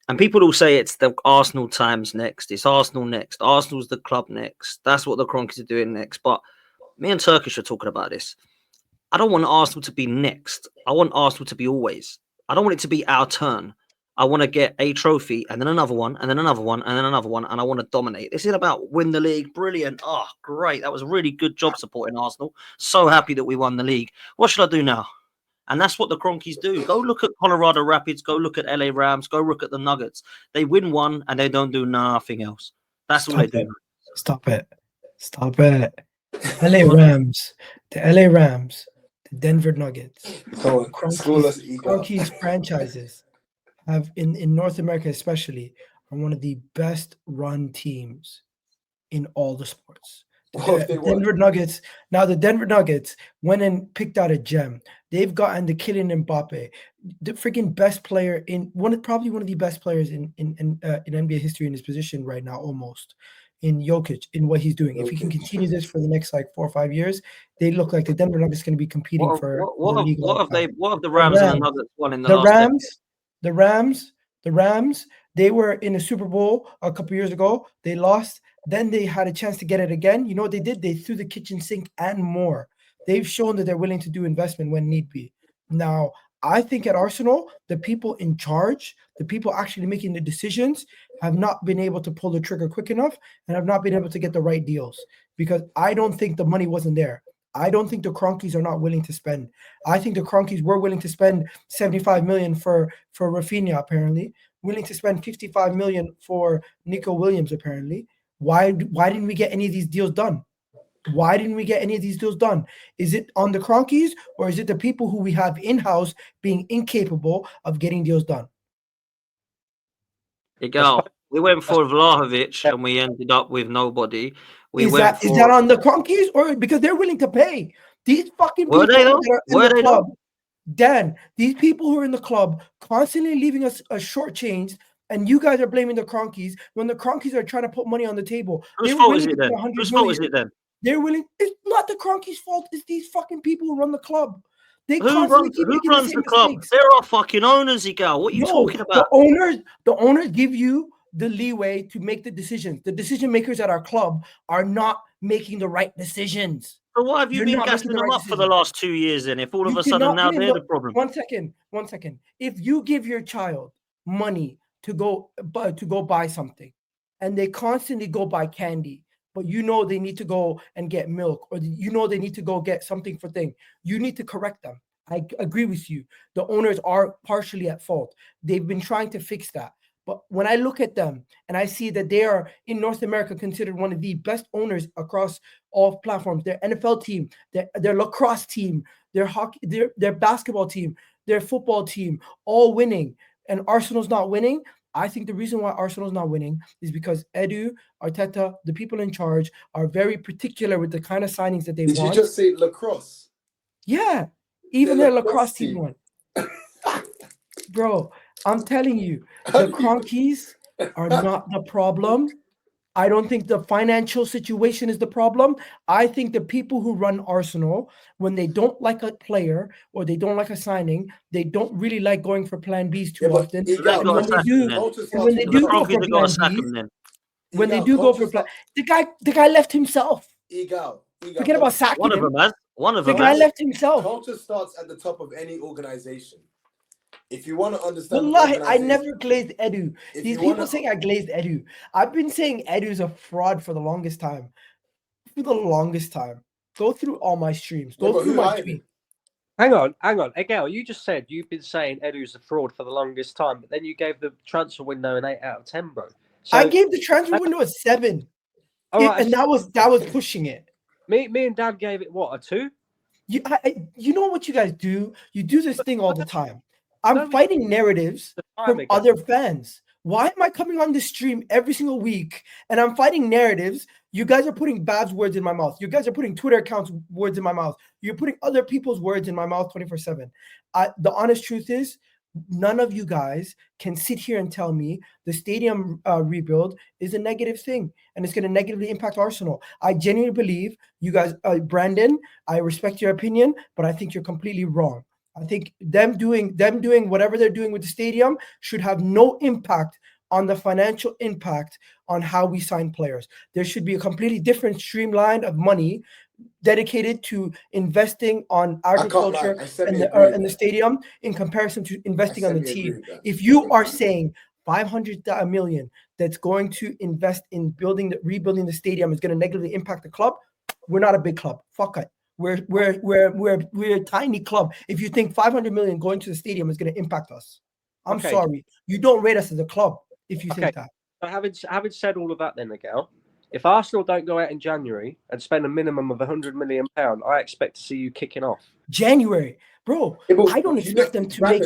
And people will say it's the Arsenal times next. It's Arsenal next. Arsenal's the club next. That's what the Kroenkes are doing next. But me and Turkish are talking about this. I don't want Arsenal to be next. I want Arsenal to be always. I don't want it to be our turn. I want to get a trophy and then another one and then another one and then another one. And I want to dominate. This is about win the league. Brilliant. Oh, great. That was a really good job supporting Arsenal. So happy that we won the league. What should I do now? And that's what the Kroenkes do. Go look at Colorado Rapids. Go look at LA Rams. Go look at the Nuggets. They win one and they don't do nothing else. That's all they do. Stop it. Stop it. LA Rams. The LA Rams. The Denver Nuggets. Kroenkes franchises have in North America especially are one of the best run teams in all the sports. The Denver Nuggets went and picked out a gem. They've gotten the Kylian Mbappe, the freaking best player probably one of the best players in NBA history in his position right now, almost in Jokic, in what he's doing. If he can continue this for the next 4 or 5 years, they look like the Denver Nuggets going to be competing for the league. What have the Rams and the Nuggets won in the last decade? The Rams, they were in a Super Bowl a couple years ago. They lost. Then they had a chance to get it again. You know what they did? They threw the kitchen sink and more. They've shown that they're willing to do investment when need be. Now, I think at Arsenal, the people in charge, the people actually making the decisions, have not been able to pull the trigger quick enough and have not been able to get the right deals, because I don't think the money wasn't there. I don't think the Kroenkes are not willing to spend. I think the Kroenkes were willing to spend 75 million for Rafinha, apparently, willing to spend 55 million for Nico Williams, apparently. Why didn't we get any of these deals done? Why didn't we get any of these deals done? Is it on the Kroenkes, or is it the people who we have in-house being incapable of getting deals done? Egal. We went for Vlahovic and we ended up with nobody. Is that on the Kroenkes, or because they're willing to pay? These fucking people that are in the club, Dan, these people who are in the club constantly leaving us a short change, and you guys are blaming the Kroenkes when the Kroenkes are trying to put money on the table. Whose fault is it then? Whose fault is it then? They're willing. It's not the Kroenkes' fault. It's these fucking people who run the club. Who runs the club? There are fucking owners, Egal. What are you talking about? The owners give you the leeway to make the decisions. The decision makers at our club are not making the right decisions. So why have you been gassing them up for the last 2 years then? If all of a sudden now they're the problem. One second. If you give your child money to go buy something, and they constantly go buy candy, but you know they need to go and get milk, or you know they need to go get something for thing, you need to correct them. I agree with you. The owners are partially at fault. They've been trying to fix that. But when I look at them and I see that they are in North America considered one of the best owners across all platforms, their NFL team, their lacrosse team, their hockey, their basketball team, their football team, all winning, and Arsenal's not winning. I think the reason why Arsenal's not winning is because Edu, Arteta, the people in charge, are very particular with the kind of signings that they want. Did you just say lacrosse? Yeah, even their lacrosse team won. Bro, I'm telling you, the Kroenkes are not the problem. I don't think the financial situation is the problem. I think the people who run Arsenal, when they don't like a player or they don't like a signing, they don't really like going for plan Bs too often. When they do go for plan Bs, when they do go for plan, the guy left himself. Egal. Forget about sacking One of them, man. The guy left himself. Culture starts at the top of any organization. If you want to understand, Wallahi, I never glazed Edu. These people saying I glazed Edu. I've been saying Edu's a fraud for the longest time. Go through all my streams. Go through my tweets. Hang on. Egal, you just said you've been saying Edu's a fraud for the longest time, but then you gave the transfer window an 8 out of 10, bro. So, I gave the transfer window a 7. Right, and that was pushing it. Me and Dad gave it what, a 2? You know what you guys do? You do this thing all the time. I'm fighting narratives from other fans. Why am I coming on this stream every single week and I'm fighting narratives? You guys are putting Bab's words in my mouth. You guys are putting Twitter accounts words in my mouth. You're putting other people's words in my mouth 24/7. The honest truth is, none of you guys can sit here and tell me the stadium rebuild is a negative thing and it's going to negatively impact Arsenal. I genuinely believe you guys, Brandon, I respect your opinion, but I think you're completely wrong. I think them doing whatever they're doing with the stadium should have no impact on the financial impact on how we sign players. There should be a completely different streamline of money dedicated to investing on agriculture and the stadium in comparison to investing on the team. If you are saying 500 million that's going to invest in rebuilding the stadium is going to negatively impact the club, we're not a big club. Fuck it. We're a tiny club. If you think 500 million going to the stadium is going to impact us, I'm sorry. You don't rate us as a club if you think that. But having said all of that, then Egal, if Arsenal don't go out in January and spend a minimum of £100 million, I expect to see you kicking off. January, bro. I don't expect them to make.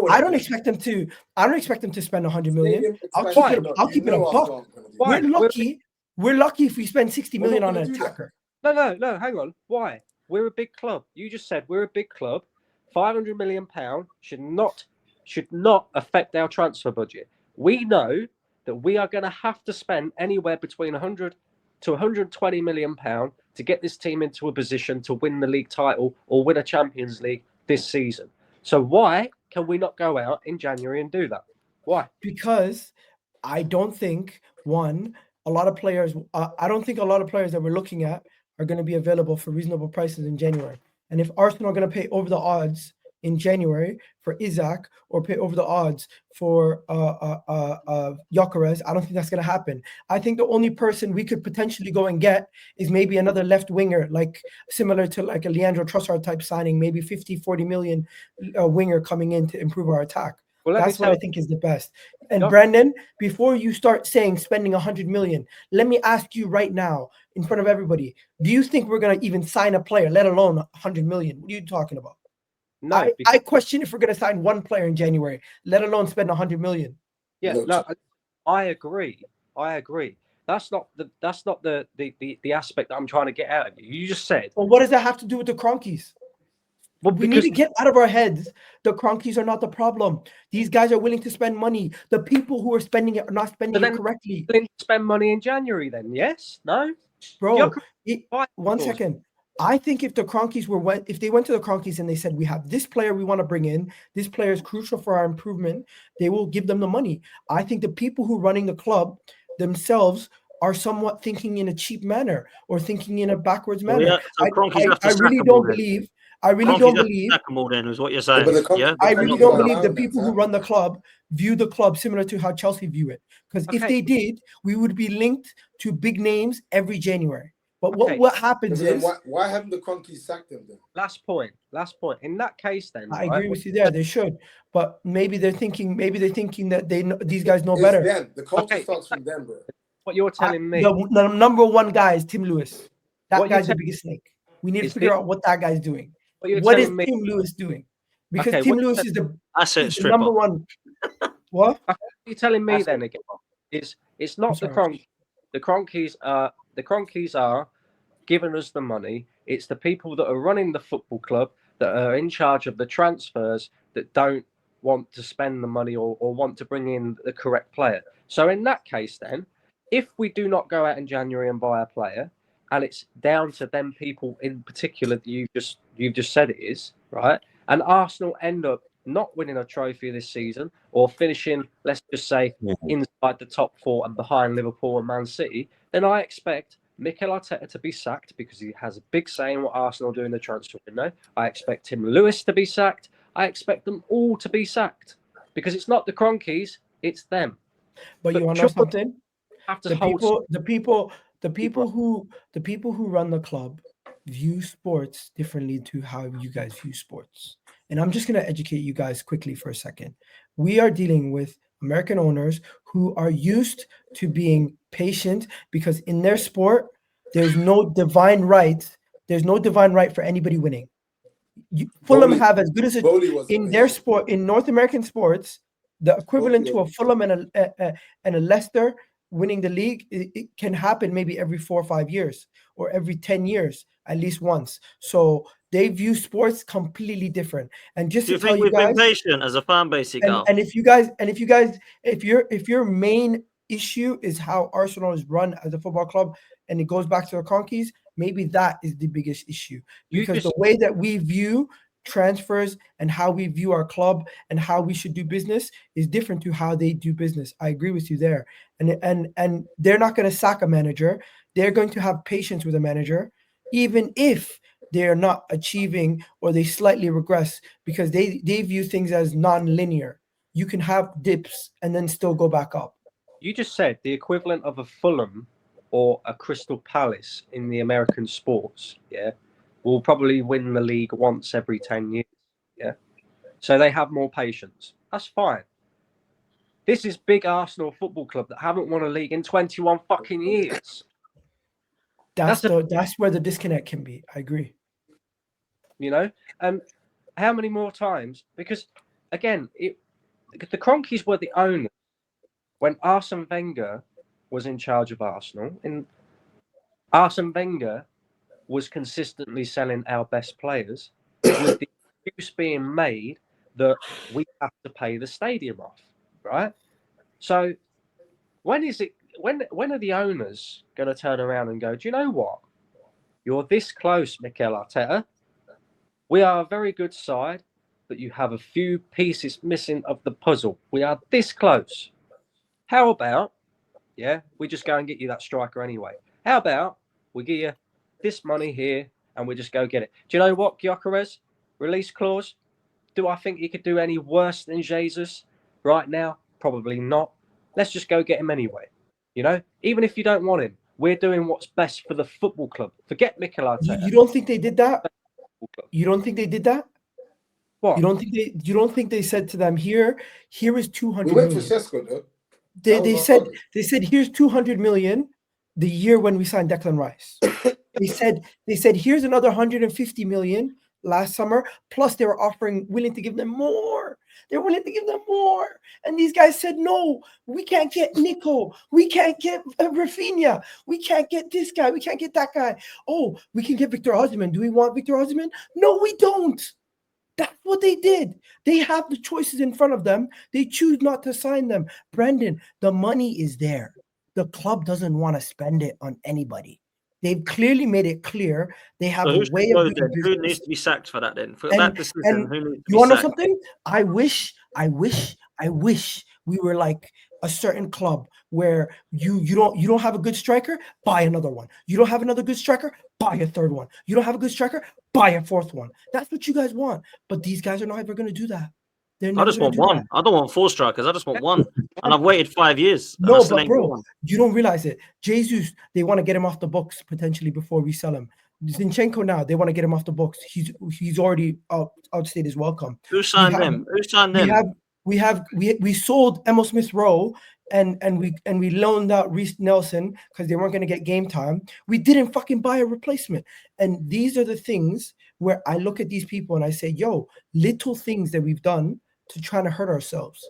I don't expect them to spend 100 million. I'll keep it a buck. We're lucky. We're lucky if we spend 60 million on an attacker. No. Hang on. Why? We're a big club. You just said we're a big club. £500 million should not affect our transfer budget. We know that we are going to have to spend anywhere between 100 to 120 million pound to get this team into a position to win the league title or win a Champions League this season. So why can we not go out in January and do that? Why? Because I don't think a lot of players that we're looking at are going to be available for reasonable prices in January. And if Arsenal are going to pay over the odds in January for Isaac or pay over the odds for Gyökeres, I don't think that's going to happen. I think the only person we could potentially go and get is maybe another left winger, like similar to like a Leandro Trossard type signing, maybe 40 million winger coming in to improve our attack. Well, that's what I think is the best. And Brandon, before you start saying spending 100 million, let me ask you right now in front of everybody, do you think we're going to even sign a player, let alone 100 million? What are you talking about? No, I question if we're going to sign one player in January, let alone spend 100 million. Yeah, no, I agree. That's not the aspect that I'm trying to get out of you. You just said. Well, what does that have to do with the Kroenkes? Well, we need to get out of our heads. The Kroenkes are not the problem. These guys are willing to spend money. The people who are spending it are not spending it correctly. Willing to spend money in January, then? Yes? No? Bro, one second. I think if the Kroenkes if they went to the Kroenkes and they said, we have this player we want to bring in, this player is crucial for our improvement, they will give them the money. I think the people who are running the club themselves are somewhat thinking in a cheap manner or thinking in a backwards manner. Yeah, so I really don't believe. I really don't believe. Then is what you're saying. I really don't believe the people who run the club view the club similar to how Chelsea view it. Because if they did, we would be linked to big names every January. But what happens is why haven't the Kroenkes sacked them then? Last point. In that case, then I agree with you there. They should, but maybe they're thinking that these guys know better. Them. The culture starts from them, bro. What you're telling me? The number one guy is Tim Lewis. That guy's the biggest snake. We need to figure out what that guy's doing. What is Tim Lewis doing? Because Tim Lewis is the number one. What? What you're telling me then again is it's not the Kroenkes. The Kroenkes are giving us the money. It's the people that are running the football club that are in charge of the transfers that don't want to spend the money or want to bring in the correct player. So in that case, then, if we do not go out in January and buy a player, and it's down to them people in particular that you've just said it is, right? And Arsenal end up not winning a trophy this season or finishing, let's just say, inside the top four and behind Liverpool and Man City, then I expect Mikel Arteta to be sacked because he has a big say in what Arsenal do in the transfer window. I expect Tim Lewis to be sacked. I expect them all to be sacked because it's not the Kroenkes, it's them. But you want to know something? The people who run the club view sports differently to how you guys view sports. And I'm just going to educate you guys quickly for a second. We are dealing with American owners who are used to being patient because in their sport, there's no divine right. There's no divine right for anybody winning. Fulham have as good as in their sport, in North American sports, the equivalent to a Fulham and a Leicester winning the league, it can happen maybe every 4 or 5 years or every 10 years, at least once. So they view sports completely different. And just to tell you guys, we've been patient as a fan base, and if your main issue is how Arsenal is run as a football club, and it goes back to the Kroenkes, maybe that is the biggest issue because the way that we view transfers and how we view our club and how we should do business is different to how they do business. I agree with you there. And they're not going to sack a manager. They're going to have patience with a manager, even if they're not achieving or they slightly regress, because they view things as non-linear. You can have dips and then still go back up. You just said the equivalent of a Fulham or a Crystal Palace in the American sports, yeah, will probably win the league once every 10 years, yeah? So they have more patience. That's fine. This is big Arsenal Football Club that haven't won a league in 21 fucking years. That's where the disconnect can be. I agree. You know, and how many more times? Because again, the Kroenkes were the owners when Arsene Wenger was in charge of Arsenal. And Arsene Wenger was consistently selling our best players, with the excuse being made that we have to pay the stadium off, right? So when are the owners going to turn around and go, do you know what? You're this close, Mikel Arteta. We are a very good side, but you have a few pieces missing of the puzzle. We are this close. How about, we just go and get you that striker anyway? How about we give you this money here and we just go get it? Do you know what, Gyökeres? Release clause? Do I think he could do any worse than Jesus right now? Probably not. Let's just go get him anyway. You know, even if you don't want him, we're doing what's best for the football club. Forget Mikel Arteta. You don't think they did that? You don't think they did that? What? You don't think they said to them, here is 200 We went million. for Sesko, though. They said here's 200 million the year when we signed Declan Rice. they said here's another 150 million last summer, plus they were willing to give them more. They're willing to give them more. And these guys said, no, we can't get Nico. We can't get Rafinha. We can't get this guy. We can't get that guy. Oh, we can get Victor Osimhen. Do we want Victor Osimhen? No, we don't. That's what they did. They have the choices in front of them. They choose not to sign them. Brendan, the money is there. The club doesn't want to spend it on anybody. They've clearly made it clear they have a way of doing business. Who needs to be sacked for that then? For that decision, who needs to you want to know sacked? something? I wish we were like a certain club where you don't have a good striker, buy another one. You don't have another good striker, buy a third one. You don't have a good striker, buy a fourth one. That's what you guys want. But these guys are not ever going to do that. I just want one. I don't want 4 strikers. I just want one. And I've waited 5 years. No, but bro, you don't realize it. Jesus, they want to get him off the books potentially before we sell him. Zinchenko now, they want to get him off the books. He's already outstayed his welcome. Who signed them? Who signed them? We sold Emil Smith Rowe and we loaned out Reece Nelson because they weren't going to get game time. We didn't fucking buy a replacement. And these are the things where I look at these people and I say, yo, little things that we've done to try to hurt ourselves.